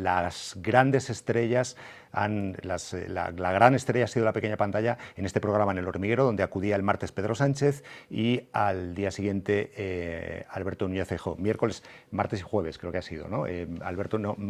las grandes estrellas, la gran estrella ha sido la pequeña pantalla en este programa en El Hormiguero, donde acudía el martes Pedro Sánchez y al día siguiente Alberto Núñez Feijóo. Miércoles, martes y jueves creo que ha sido, ¿no?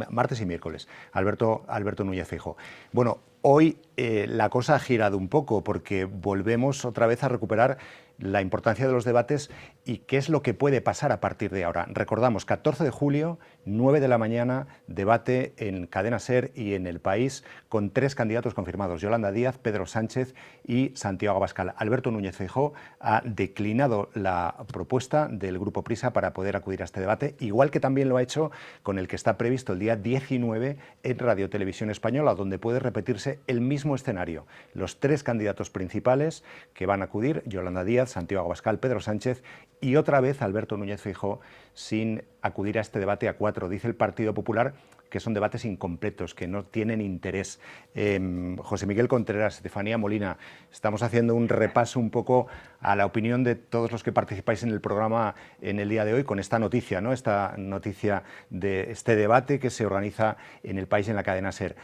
Martes y miércoles, Alberto Núñez Feijóo. Bueno, hoy la cosa ha girado un poco porque volvemos otra vez a recuperar la importancia de los debates y qué es lo que puede pasar a partir de ahora. Recordamos, 14 de julio, 9 de la mañana, debate en Cadena SER y en El País con 3 candidatos confirmados: Yolanda Díaz, Pedro Sánchez y Santiago Abascal. Alberto Núñez Feijóo ha declinado la propuesta del Grupo Prisa para poder acudir a este debate, igual que también lo ha hecho con el que está previsto el día 19 en Radio Televisión Española, donde puede repetirse el mismo escenario. Los 3 candidatos principales que van a acudir: Yolanda Díaz, Santiago Abascal, Pedro Sánchez, y otra vez Alberto Núñez Feijóo sin acudir a este debate a 4. Dice el Partido Popular que son debates incompletos, que no tienen interés. José Miguel Contreras, Estefanía Molina, estamos haciendo un repaso un poco a la opinión de todos los que participáis en el programa en el día de hoy con esta noticia, ¿no? Esta noticia de este debate que se organiza en El País, en la cadena SER.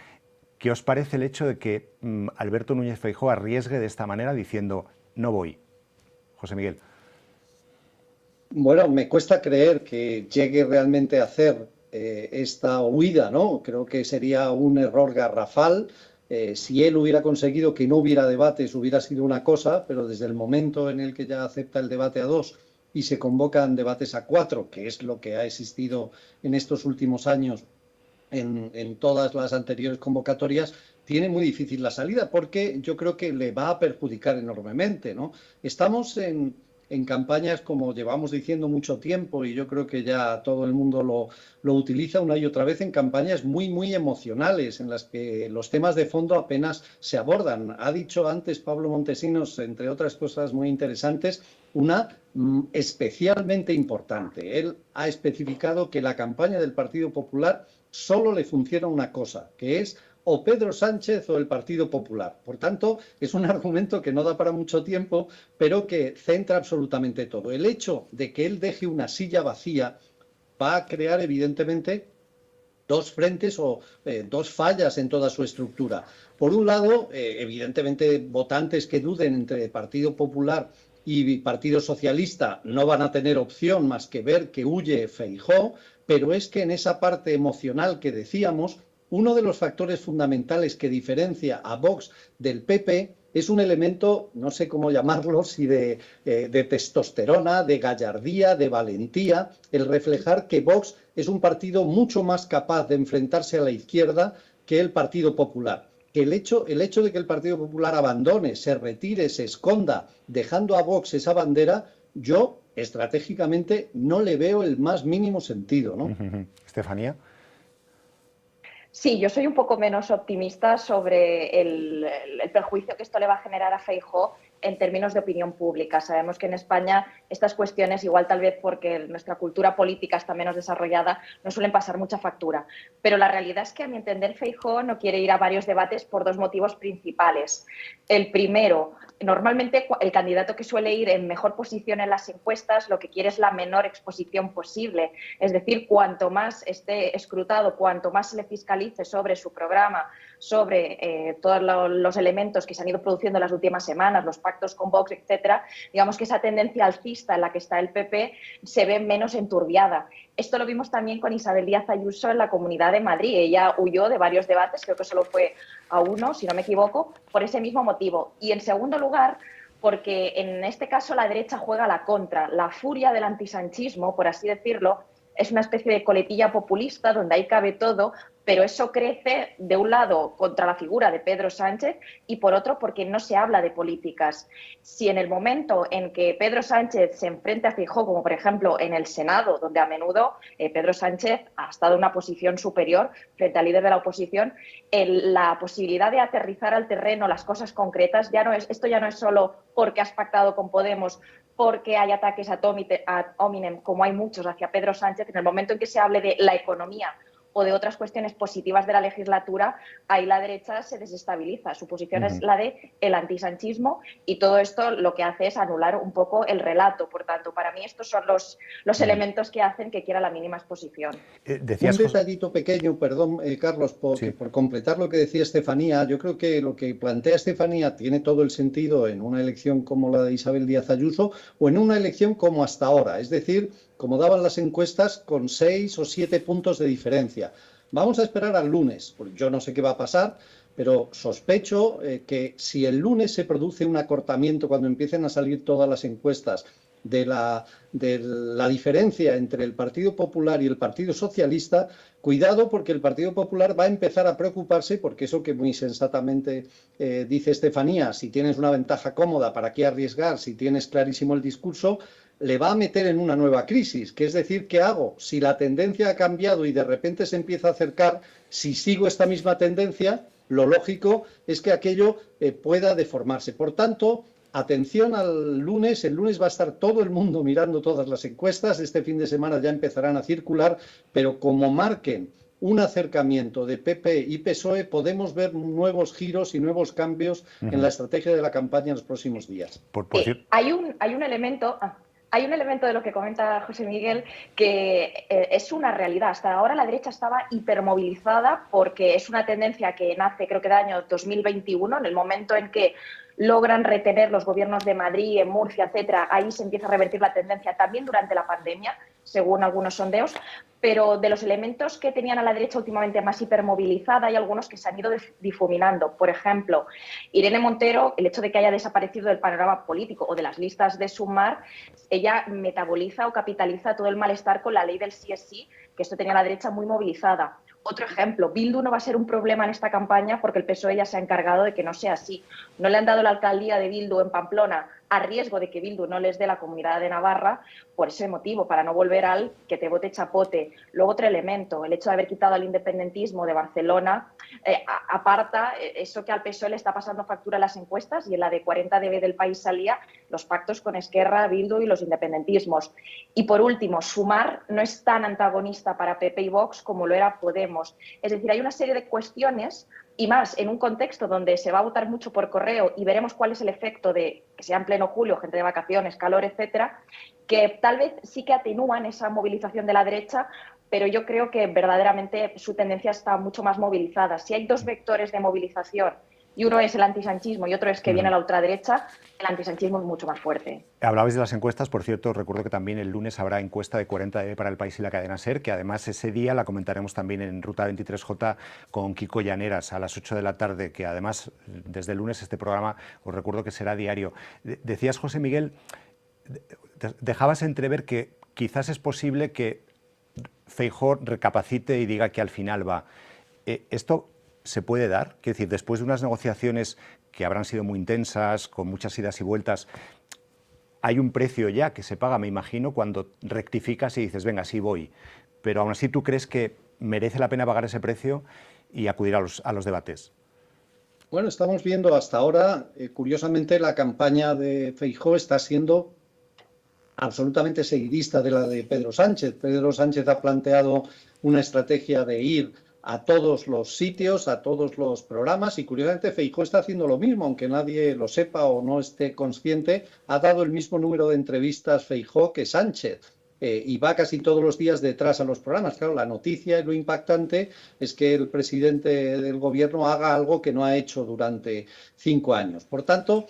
¿Qué os parece el hecho de que Alberto Núñez Feijóo arriesgue de esta manera diciendo no voy? José Miguel. Bueno, me cuesta creer que llegue realmente a hacer esta huida, ¿no? Creo que sería un error garrafal. Si él hubiera conseguido que no hubiera debates, hubiera sido una cosa, pero desde el momento en el que ya acepta el debate a 2 y se convocan debates a 4, que es lo que ha existido en estos últimos años en todas las anteriores convocatorias, tiene muy difícil la salida, porque yo creo que le va a perjudicar enormemente, ¿no? Estamos en campañas, como llevamos diciendo mucho tiempo, y yo creo que ya todo el mundo lo utiliza una y otra vez, en campañas muy, muy emocionales, en las que los temas de fondo apenas se abordan. Ha dicho antes Pablo Montesinos, entre otras cosas muy interesantes, una especialmente importante. Él ha especificado que la campaña del Partido Popular solo le funciona una cosa, que es o Pedro Sánchez o el Partido Popular. Por tanto, es un argumento que no da para mucho tiempo, pero que centra absolutamente todo. El hecho de que él deje una silla vacía va a crear, evidentemente, 2 frentes o 2 fallas en toda su estructura. Por un lado, evidentemente, votantes que duden entre Partido Popular y Partido Socialista no van a tener opción más que ver que huye Feijóo, pero es que en esa parte emocional que decíamos, uno de los factores fundamentales que diferencia a Vox del PP es un elemento, no sé cómo llamarlo, si de testosterona, de gallardía, de valentía, el reflejar que Vox es un partido mucho más capaz de enfrentarse a la izquierda que el Partido Popular. Que el hecho de que el Partido Popular abandone, se retire, se esconda, dejando a Vox esa bandera, yo estratégicamente no le veo el más mínimo sentido, ¿no? Estefanía. Sí, yo soy un poco menos optimista sobre el perjuicio que esto le va a generar a Feijóo en términos de opinión pública. Sabemos que en España estas cuestiones, igual tal vez porque nuestra cultura política está menos desarrollada, no suelen pasar mucha factura. Pero la realidad es que, a mi entender, Feijóo no quiere ir a varios debates por 2 motivos principales. El primero, normalmente el candidato que suele ir en mejor posición en las encuestas lo que quiere es la menor exposición posible. Es decir, cuanto más esté escrutado, cuanto más se le fiscalice sobre su programa, sobre todos los elementos que se han ido produciendo en las últimas semanas, los pactos con Vox, etcétera, digamos que esa tendencia alcista en la que está el PP se ve menos enturbiada. Esto lo vimos también con Isabel Díaz Ayuso en la Comunidad de Madrid. Ella huyó de varios debates, creo que solo fue a 1, si no me equivoco, por ese mismo motivo. Y en segundo lugar, porque en este caso la derecha juega a la contra. La furia del antisanchismo, por así decirlo, es una especie de coletilla populista donde ahí cabe todo, pero eso crece de un lado contra la figura de Pedro Sánchez y por otro porque no se habla de políticas. Si en el momento en que Pedro Sánchez se enfrenta a Feijóo, como por ejemplo en el Senado, donde a menudo Pedro Sánchez ha estado en una posición superior frente al líder de la oposición, la posibilidad de aterrizar al terreno las cosas concretas, esto ya no es solo porque has pactado con Podemos, porque hay ataques ad hominem, como hay muchos hacia Pedro Sánchez. En el momento en que se hable de la economía o de otras cuestiones positivas de la legislatura, ahí la derecha se desestabiliza. Su posición es la de el antisanchismo y todo esto lo que hace es anular un poco el relato. Por tanto, para mí estos son los elementos que hacen que quiera la mínima exposición. Un detallito pequeño, perdón, Carlos, por completar lo que decía Estefanía, yo creo que lo que plantea Estefanía tiene todo el sentido en una elección como la de Isabel Díaz Ayuso o en una elección como hasta ahora, es decir, como daban las encuestas con 6 o 7 puntos de diferencia. Vamos a esperar al lunes, porque yo no sé qué va a pasar, pero sospecho que si el lunes se produce un acortamiento cuando empiecen a salir todas las encuestas de la diferencia entre el Partido Popular y el Partido Socialista, cuidado porque el Partido Popular va a empezar a preocuparse porque eso que muy sensatamente dice Estefanía, si tienes una ventaja cómoda, ¿para qué arriesgar? Si tienes clarísimo el discurso, le va a meter en una nueva crisis, que es decir, ¿qué hago? Si la tendencia ha cambiado y de repente se empieza a acercar, si sigo esta misma tendencia, lo lógico es que aquello pueda deformarse. Por tanto, atención al lunes, el lunes va a estar todo el mundo mirando todas las encuestas, este fin de semana ya empezarán a circular, pero como marquen un acercamiento de PP y PSOE, podemos ver nuevos giros y nuevos cambios en la estrategia de la campaña en los próximos días. Hay un elemento... Hay un elemento de lo que comenta José Miguel que es una realidad. Hasta ahora la derecha estaba hipermovilizada porque es una tendencia que nace, creo que del año 2021, en el momento en que logran retener los gobiernos de Madrid, en Murcia, etcétera. Ahí se empieza a revertir la tendencia también durante la pandemia, según algunos sondeos. Pero de los elementos que tenían a la derecha últimamente más hipermovilizada, hay algunos que se han ido difuminando. Por ejemplo, Irene Montero, el hecho de que haya desaparecido del panorama político o de las listas de Sumar, ella metaboliza o capitaliza todo el malestar con la ley del sí es sí, que esto tenía a la derecha muy movilizada. Otro ejemplo, Bildu no va a ser un problema en esta campaña porque el PSOE ya se ha encargado de que no sea así. No le han dado la alcaldía de Bildu en Pamplona a riesgo de que Bildu no les dé la Comunidad de Navarra por ese motivo, para no volver al que te vote chapote. Luego otro elemento, el hecho de haber quitado al independentismo de Barcelona, aparta eso que al PSOE le está pasando factura en las encuestas y en la de 40 dB del País salía los pactos con Esquerra, Bildu y los independentismos. Y por último, Sumar no es tan antagonista para PP y Vox como lo era Podemos. Es decir, hay una serie de cuestiones y más en un contexto donde se va a votar mucho por correo y veremos cuál es el efecto de que sea en pleno julio, gente de vacaciones, calor, etcétera, que tal vez sí que atenúan esa movilización de la derecha, pero yo creo que verdaderamente su tendencia está mucho más movilizada. Si hay dos vectores de movilización y uno es el antisanchismo y otro es que viene la ultraderecha, el antisanchismo es mucho más fuerte. Hablabais de las encuestas, por cierto, recuerdo que también el lunes habrá encuesta de 40 dB para El País y la cadena SER, que además ese día la comentaremos también en Ruta 23J con Kiko Llaneras a las 8 de la tarde, que además desde el lunes este programa os recuerdo que será diario. Decías, José Miguel, dejabas entrever que quizás es posible que Feijóo recapacite y diga que al final va. ¿Esto se puede dar? Es decir, después de unas negociaciones que habrán sido muy intensas, con muchas idas y vueltas, hay un precio ya que se paga, me imagino, cuando rectificas y dices, venga, sí voy. Pero aún así, ¿tú crees que merece la pena pagar ese precio y acudir a los debates? Bueno, estamos viendo hasta ahora, curiosamente, la campaña de Feijóo está siendo absolutamente seguidista de la de Pedro Sánchez. Pedro Sánchez ha planteado una estrategia de ir a todos los sitios, a todos los programas, y curiosamente Feijóo está haciendo lo mismo, aunque nadie lo sepa o no esté consciente, ha dado el mismo número de entrevistas Feijóo que Sánchez. Y va casi todos los días detrás a los programas. Claro, la noticia y lo impactante es que el presidente del gobierno haga algo que no ha hecho durante 5 años. Por tanto,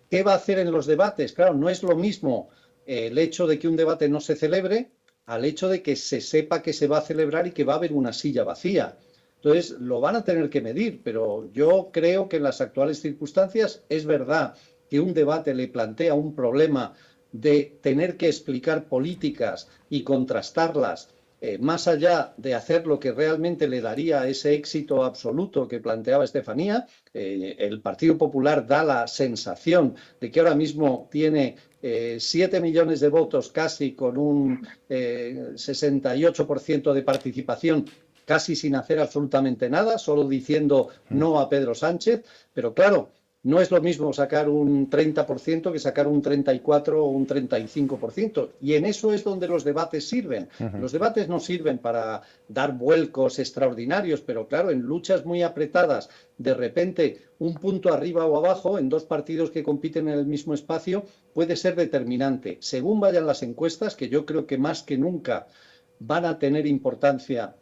¿qué va a hacer en los debates? Claro, no es lo mismo el hecho de que un debate no se celebre al hecho de que se sepa que se va a celebrar y que va a haber una silla vacía. Entonces, lo van a tener que medir, pero yo creo que en las actuales circunstancias es verdad que un debate le plantea un problema de tener que explicar políticas y contrastarlas, más allá de hacer lo que realmente le daría ese éxito absoluto que planteaba Estefanía. El Partido Popular da la sensación de que ahora mismo tiene 7 millones de votos casi, con un 68% de participación, casi sin hacer absolutamente nada, solo diciendo no a Pedro Sánchez. Pero claro, no es lo mismo sacar un 30% que sacar un 34% o un 35%. Y en eso es donde los debates sirven. Los debates no sirven para dar vuelcos extraordinarios, pero claro, en luchas muy apretadas, de repente un punto arriba o abajo en dos partidos que compiten en el mismo espacio puede ser determinante. Según vayan las encuestas, que yo creo que más que nunca van a tener importancia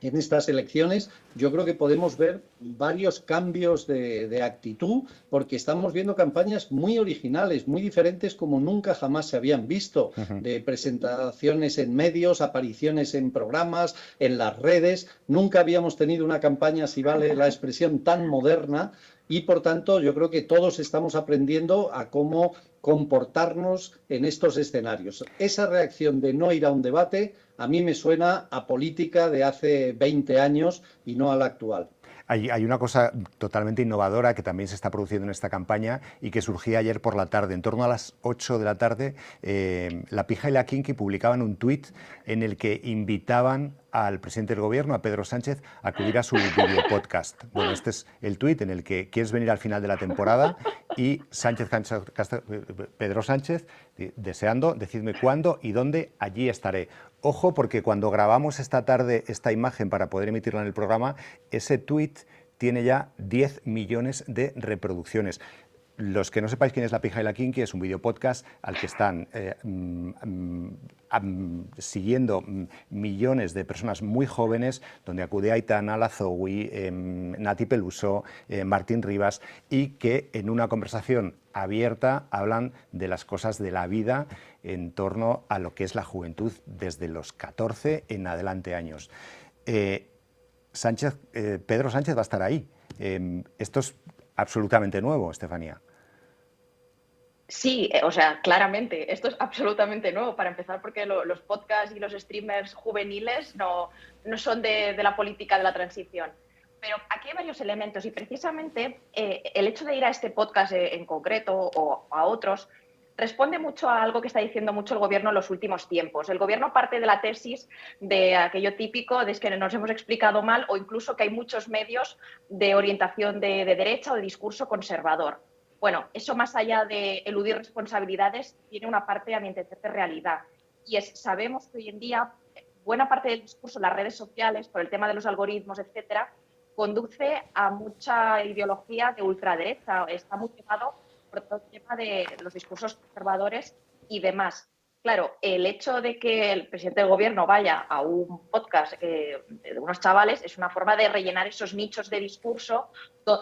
en estas elecciones, yo creo que podemos ver varios cambios de actitud, porque estamos viendo campañas muy originales, muy diferentes como nunca jamás se habían visto, de presentaciones en medios, apariciones en programas, en las redes. Nunca habíamos tenido una campaña, si vale la expresión, tan moderna. Y, por tanto, yo creo que todos estamos aprendiendo a cómo comportarnos en estos escenarios. Esa reacción de no ir a un debate a mí me suena a política de hace 20 años y no a la actual. Hay una cosa totalmente innovadora que también se está produciendo en esta campaña y que surgía ayer por la tarde. En torno a las 8 de la tarde, La Pija y la Kinky publicaban un tuit en el que invitaban al presidente del gobierno, a Pedro Sánchez, a acudir a su videopodcast. Bueno, este es el tuit en el que quieres venir al final de la temporada y Pedro Sánchez deseando, decidme cuándo y dónde, allí estaré. Ojo, porque cuando grabamos esta tarde esta imagen para poder emitirla en el programa, ese tuit tiene ya 10 millones de reproducciones. Los que no sepáis quién es La Pija y la Kinky, es un videopodcast al que están siguiendo millones de personas muy jóvenes, donde acude Aitana Lazoui, Nati Peluso, Martín Rivas, y que en una conversación abierta hablan de las cosas de la vida en torno a lo que es la juventud desde los 14 en adelante años. Pedro Sánchez va a estar ahí. Esto es absolutamente nuevo, Estefanía. Sí, o sea, claramente, esto es absolutamente nuevo, para empezar, porque los podcasts y los streamers juveniles no son de la política de la transición. Pero aquí hay varios elementos y precisamente el hecho de ir a este podcast en concreto o a otros responde mucho a algo que está diciendo mucho el Gobierno en los últimos tiempos. El Gobierno parte de la tesis de aquello típico de que nos hemos explicado mal o incluso que hay muchos medios de orientación de derecha o de discurso conservador. Bueno, eso más allá de eludir responsabilidades tiene una parte, a mi entender, de realidad. Y sabemos que hoy en día buena parte del discurso en las redes sociales, por el tema de los algoritmos, etcétera, conduce a mucha ideología de ultraderecha. Está muy llevado por todo el tema de los discursos conservadores y demás. Claro, el hecho de que el presidente del gobierno vaya a un podcast de unos chavales es una forma de rellenar esos nichos de discurso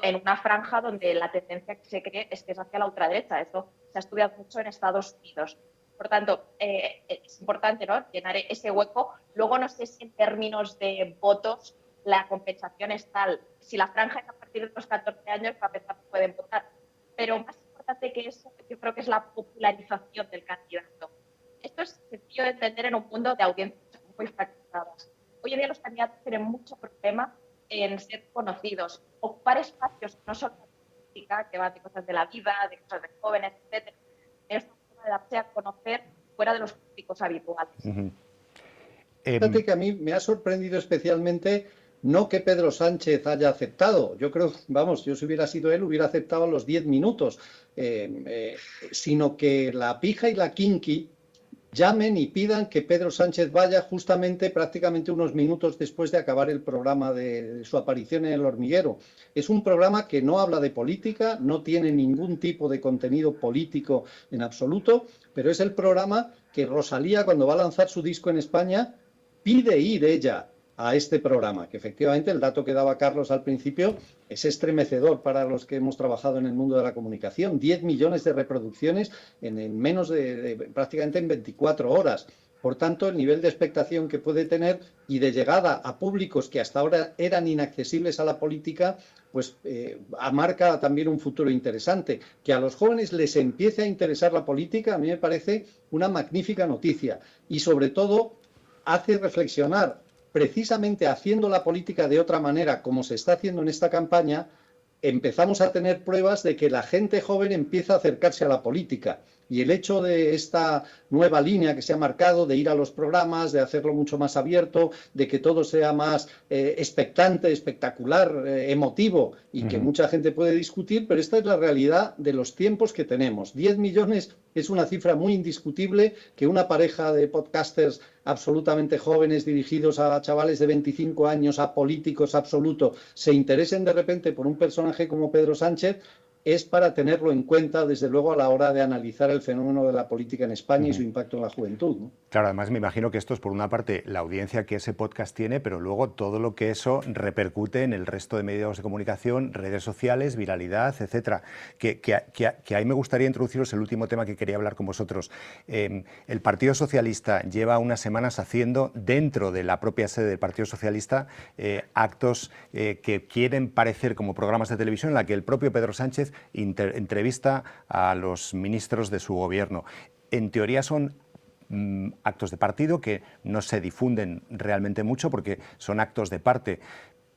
en una franja donde la tendencia que se cree es que es hacia la ultraderecha. Esto se ha estudiado mucho en Estados Unidos. Por tanto, es importante, ¿no?, llenar ese hueco. Luego, no sé si en términos de votos la compensación es tal. Si la franja es a partir de los 14 años, para empezar, pueden votar. Pero más importante que eso, yo creo que es la popularización del candidato. Esto es sencillo de entender en un mundo de audiencias muy fragmentadas. Hoy en día los candidatos tienen mucho problema en ser conocidos, ocupar espacios que no son política, que van de cosas de la vida, de cosas de jóvenes, etc. Es una forma de darse a conocer fuera de los públicos habituales. Fíjate que a mí me ha sorprendido especialmente no que Pedro Sánchez haya aceptado. Yo creo, vamos, yo si hubiera sido él hubiera aceptado a los 10 minutos, sino que La Pija y la Kinky llamen y pidan que Pedro Sánchez vaya justamente prácticamente unos minutos después de acabar el programa de su aparición en El Hormiguero. Es un programa que no habla de política, no tiene ningún tipo de contenido político en absoluto, pero es el programa que Rosalía, cuando va a lanzar su disco en España, pide ir ella a este programa, que efectivamente el dato que daba Carlos al principio es estremecedor para los que hemos trabajado en el mundo de la comunicación. 10 millones de reproducciones en menos de prácticamente en 24 horas. Por tanto, el nivel de expectación que puede tener y de llegada a públicos que hasta ahora eran inaccesibles a la política, pues amarca también un futuro interesante. Que a los jóvenes les empiece a interesar la política, a mí me parece una magnífica noticia. Y sobre todo, hace reflexionar. Precisamente haciendo la política de otra manera, como se está haciendo en esta campaña, empezamos a tener pruebas de que la gente joven empieza a acercarse a la política. Y el hecho de esta nueva línea que se ha marcado, de ir a los programas, de hacerlo mucho más abierto, de que todo sea más expectante, espectacular, emotivo, y que mucha gente puede discutir, pero esta es la realidad de los tiempos que tenemos. 10 millones es una cifra muy indiscutible, que una pareja de podcasters absolutamente jóvenes, dirigidos a chavales de 25 años, a políticos absolutos, se interesen de repente por un personaje como Pedro Sánchez, es para tenerlo en cuenta, desde luego, a la hora de analizar el fenómeno de la política en España y su impacto en la juventud, ¿no? Claro, además me imagino que esto es, por una parte, la audiencia que ese podcast tiene, pero luego todo lo que eso repercute en el resto de medios de comunicación, redes sociales, viralidad, etcétera. Que ahí me gustaría introduciros el último tema que quería hablar con vosotros. El Partido Socialista lleva unas semanas haciendo, dentro de la propia sede del Partido Socialista, actos que quieren parecer como programas de televisión, en la que el propio Pedro Sánchez entrevista a los ministros de su gobierno. En teoría son actos de partido que no se difunden realmente mucho porque son actos de parte.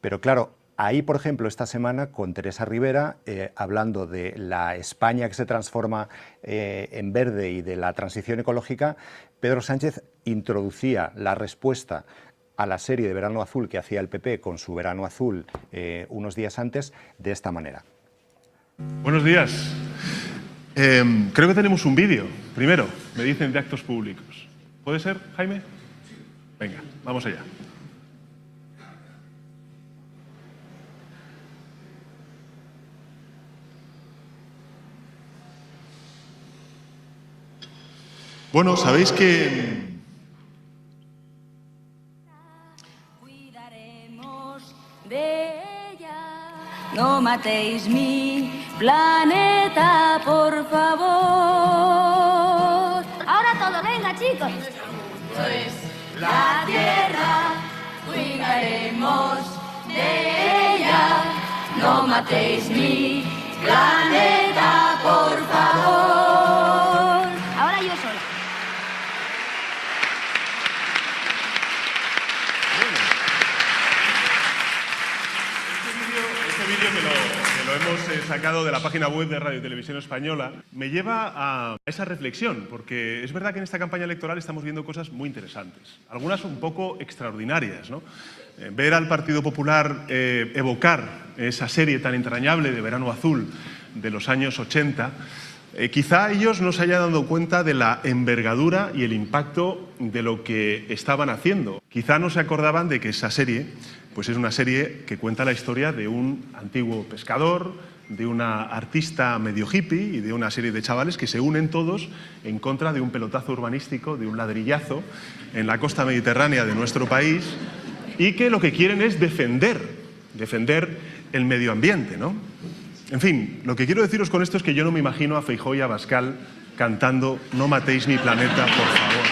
Pero claro, ahí, por ejemplo, esta semana con Teresa Rivera, hablando de la España que se transforma en verde y de la transición ecológica, Pedro Sánchez introducía la respuesta a la serie de Verano Azul que hacía el PP con su Verano Azul unos días antes, de esta manera. Buenos días. Creo que tenemos un vídeo. Primero, me dicen de actos públicos. ¿Puede ser, Jaime? Venga, vamos allá. Bueno, sabéis que cuidaremos de ella. No matéis mi planeta, por favor. Ahora todo, venga, chicos. Pues la tierra, cuidaremos de ella. No matéis mi planeta, por favor. Ahora yo sola. Este vídeo que lo hemos sacado de la página web de Radio y Televisión Española me lleva a esa reflexión, porque es verdad que en esta campaña electoral estamos viendo cosas muy interesantes, algunas un poco extraordinarias, ¿no? Ver al Partido Popular evocar esa serie tan entrañable de Verano Azul de los años 80, quizá ellos no se hayan dado cuenta de la envergadura y el impacto de lo que estaban haciendo. Quizá no se acordaban de que esa serie pues es una serie que cuenta la historia de un antiguo pescador, de una artista medio hippie y de una serie de chavales que se unen todos en contra de un pelotazo urbanístico, de un ladrillazo en la costa mediterránea de nuestro país, y que lo que quieren es defender el medio ambiente, ¿no? En fin, lo que quiero deciros con esto es que yo no me imagino a Feijóo y a Abascal cantando "No matéis mi planeta, por favor".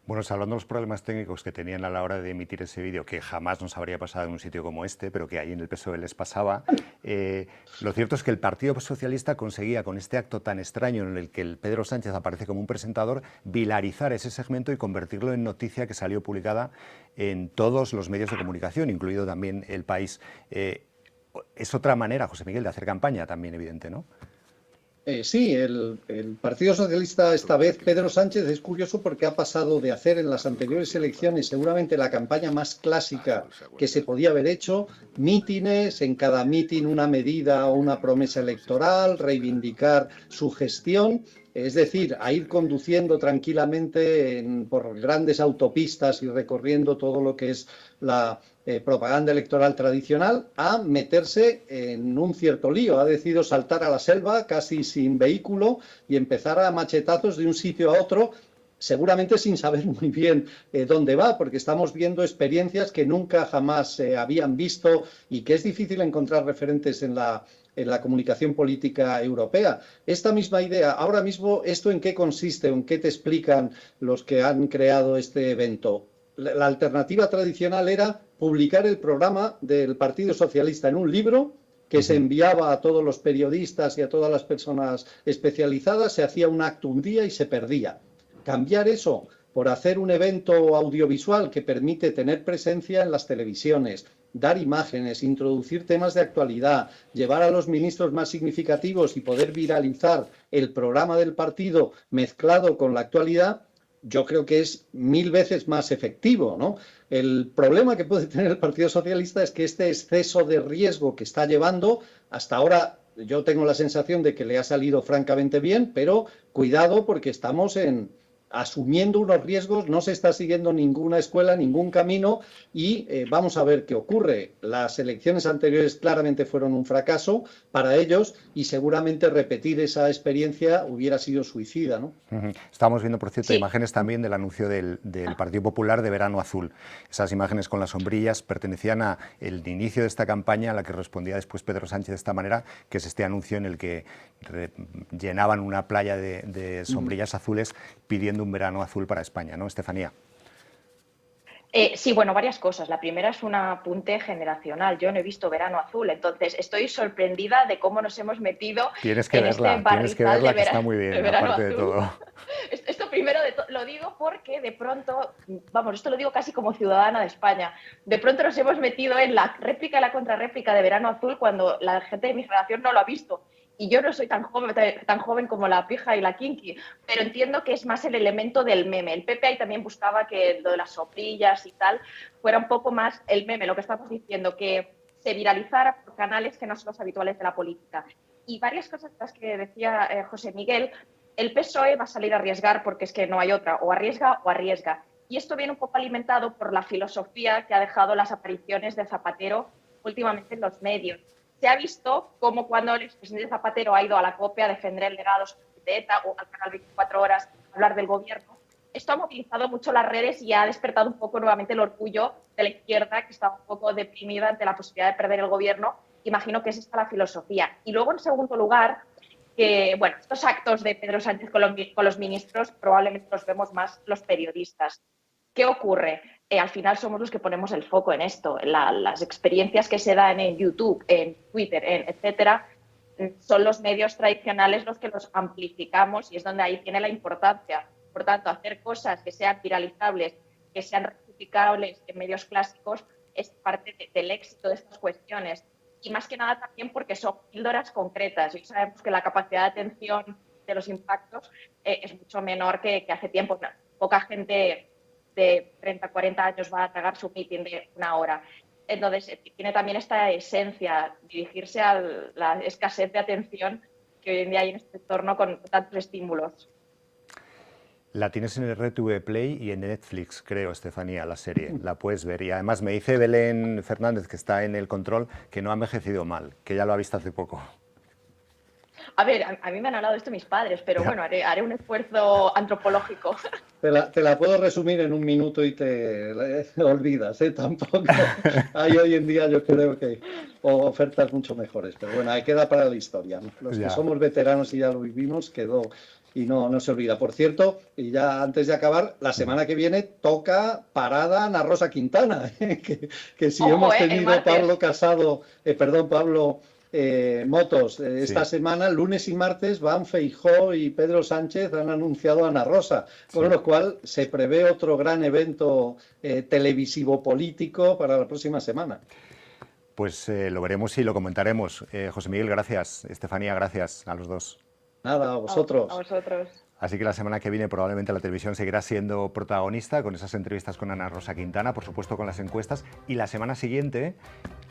Bueno, hablando de los problemas técnicos que tenían a la hora de emitir ese vídeo, que jamás nos habría pasado en un sitio como este, pero que ahí en el PSOE les pasaba, lo cierto es que el Partido Socialista conseguía, con este acto tan extraño en el que el Pedro Sánchez aparece como un presentador, vilarizar ese segmento y convertirlo en noticia que salió publicada en todos los medios de comunicación, incluido también El País. Es otra manera, José Miguel, de hacer campaña también, evidente, ¿no? Sí, el Partido Socialista, esta vez Pedro Sánchez, es curioso porque ha pasado de hacer en las anteriores elecciones seguramente la campaña más clásica que se podía haber hecho, mítines, en cada mítin una medida o una promesa electoral, reivindicar su gestión, es decir, a ir conduciendo tranquilamente por grandes autopistas y recorriendo todo lo que es la propaganda electoral tradicional, a meterse en un cierto lío. Ha decidido saltar a la selva casi sin vehículo y empezar a machetazos de un sitio a otro, seguramente sin saber muy bien dónde va, porque estamos viendo experiencias que nunca jamás se habían visto y que es difícil encontrar referentes en la comunicación política europea. Esta misma idea, ahora mismo, ¿esto en qué consiste? ¿En qué te explican los que han creado este evento? La alternativa tradicional era publicar el programa del Partido Socialista en un libro que se enviaba a todos los periodistas y a todas las personas especializadas, se hacía un acto un día y se perdía. Cambiar eso por hacer un evento audiovisual que permite tener presencia en las televisiones, dar imágenes, introducir temas de actualidad, llevar a los ministros más significativos y poder viralizar el programa del partido mezclado con la actualidad, yo creo que es 1000 veces más efectivo, ¿no? El problema que puede tener el Partido Socialista es que este exceso de riesgo que está llevando, hasta ahora yo tengo la sensación de que le ha salido francamente bien, pero cuidado porque estamos asumiendo unos riesgos, no se está siguiendo ninguna escuela, ningún camino y vamos a ver qué ocurre. Las elecciones anteriores claramente fueron un fracaso para ellos y seguramente repetir esa experiencia hubiera sido suicida, ¿no? Estamos viendo, por cierto, Sí. imágenes también del anuncio del Partido Popular de Verano Azul. Esas imágenes con las sombrillas pertenecían al inicio de esta campaña, a la que respondía después Pedro Sánchez de esta manera, que es este anuncio en el que llenaban una playa de sombrillas azules pidiendo un verano azul para España, ¿no, Estefanía? Sí, bueno, varias cosas. La primera es un apunte generacional. Yo no he visto Verano Azul, entonces estoy sorprendida de cómo nos hemos metido Tienes que en verla, este barrizal que está muy bien, Verano aparte de Azul. todo. Esto primero lo digo porque de pronto, vamos, esto lo digo casi como ciudadana de España, de pronto nos hemos metido en la réplica y la contrarréplica de Verano Azul cuando la gente de mi generación no lo ha visto. Y yo no soy tan joven como la pija y la kinky, pero entiendo que es más el elemento del meme. El PP ahí también buscaba que lo de las soplillas y tal fuera un poco más el meme, lo que estamos diciendo, que se viralizara por canales que no son los habituales de la política. Y varias cosas las que decía José Miguel, el PSOE va a salir a arriesgar porque es que no hay otra, o arriesga o arriesga. Y esto viene un poco alimentado por la filosofía que ha dejado las apariciones de Zapatero últimamente en los medios. Se ha visto como cuando el expresidente Zapatero ha ido a la COPE a defender el legado de ETA o al canal 24 Horas a hablar del gobierno, esto ha movilizado mucho las redes y ha despertado un poco nuevamente el orgullo de la izquierda, que estaba un poco deprimida ante la posibilidad de perder el gobierno. Imagino que es esta la filosofía. Y luego, en segundo lugar, que bueno, estos actos de Pedro Sánchez con los ministros probablemente los vemos más los periodistas. ¿Qué ocurre? Al final somos los que ponemos el foco en esto. Las experiencias que se dan en YouTube, en Twitter, etcétera, son los medios tradicionales los que los amplificamos y es donde ahí tiene la importancia. Por tanto, hacer cosas que sean viralizables, que sean rectificables en medios clásicos, es parte del éxito de estas cuestiones. Y más que nada también porque son píldoras concretas. Y sabemos que la capacidad de atención de los impactos es mucho menor que hace tiempo. Poca gente de 30, 40 años va a tragar su meeting de 1 hora. Entonces, tiene también esta esencia, dirigirse a la escasez de atención que hoy en día hay en este entorno con tantos estímulos. La tienes en el RTV Play y en Netflix, creo, Estefanía, la serie. La puedes ver. Y además me dice Belén Fernández, que está en el control, que no ha envejecido mal, que ya lo ha visto hace poco. A ver, a mí me han hablado de esto mis padres, pero bueno, haré un esfuerzo antropológico. Te la puedo resumir en 1 minuto y te olvidas, ¿eh? Tampoco hay hoy en día, yo creo que ofertas mucho mejores, pero bueno, ahí queda para la historia, ¿no? Los que somos veteranos y ya lo vivimos, quedó y no se olvida. Por cierto, y ya antes de acabar, la semana que viene toca parada Ana Rosa Quintana, que si hemos tenido Pablo Motos esta semana, lunes y martes van Feijóo y Pedro Sánchez han anunciado a Ana Rosa, con lo cual se prevé otro gran evento televisivo político para la próxima semana. Pues lo veremos y lo comentaremos. José Miguel, gracias. Estefanía, gracias a los dos. Nada, a vosotros. A vosotros. Así que la semana que viene probablemente la televisión seguirá siendo protagonista con esas entrevistas con Ana Rosa Quintana, por supuesto con las encuestas, y la semana siguiente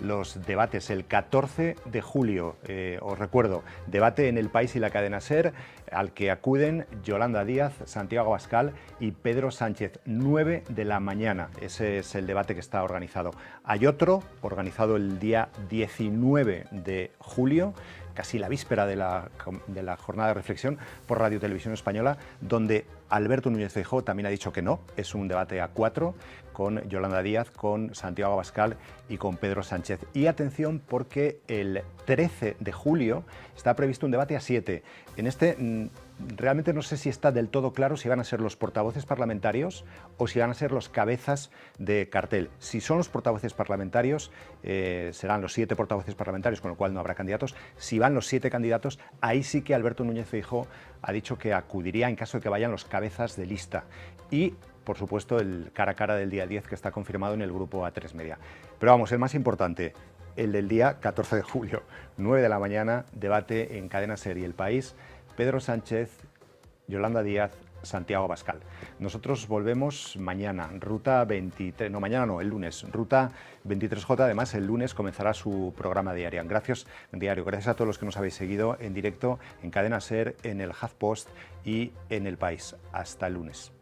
los debates, el 14 de julio, os recuerdo, debate en El País y la cadena SER, al que acuden Yolanda Díaz, Santiago Abascal y Pedro Sánchez, 9 de la mañana. Ese es el debate que está organizado. Hay otro organizado el día 19 de julio, casi la víspera de la jornada de reflexión por Radio Televisión Española, donde Alberto Núñez Feijóo también ha dicho que no, es un debate a 4, con Yolanda Díaz, con Santiago Abascal y con Pedro Sánchez. Y atención, porque el 13 de julio está previsto un debate a 7. En este realmente no sé si está del todo claro si van a ser los portavoces parlamentarios o si van a ser los cabezas de cartel. Si son los portavoces parlamentarios, serán los 7 portavoces parlamentarios, con lo cual no habrá candidatos. Si van los 7 candidatos, ahí sí que Alberto Núñez Feijóo ha dicho que acudiría en caso de que vayan los cabezas de lista. Y, por supuesto, el cara a cara del día 10 que está confirmado en el grupo A3 Media. Pero vamos, el más importante, el del día 14 de julio, 9 de la mañana, debate en Cadena SER y El País, Pedro Sánchez, Yolanda Díaz, Santiago Abascal. Nosotros volvemos mañana, ruta 23, no, mañana no, el lunes, ruta 23J, además el lunes comenzará su programa diario. Gracias a todos los que nos habéis seguido en directo en Cadena SER, en el HuffPost y en El País. Hasta el lunes.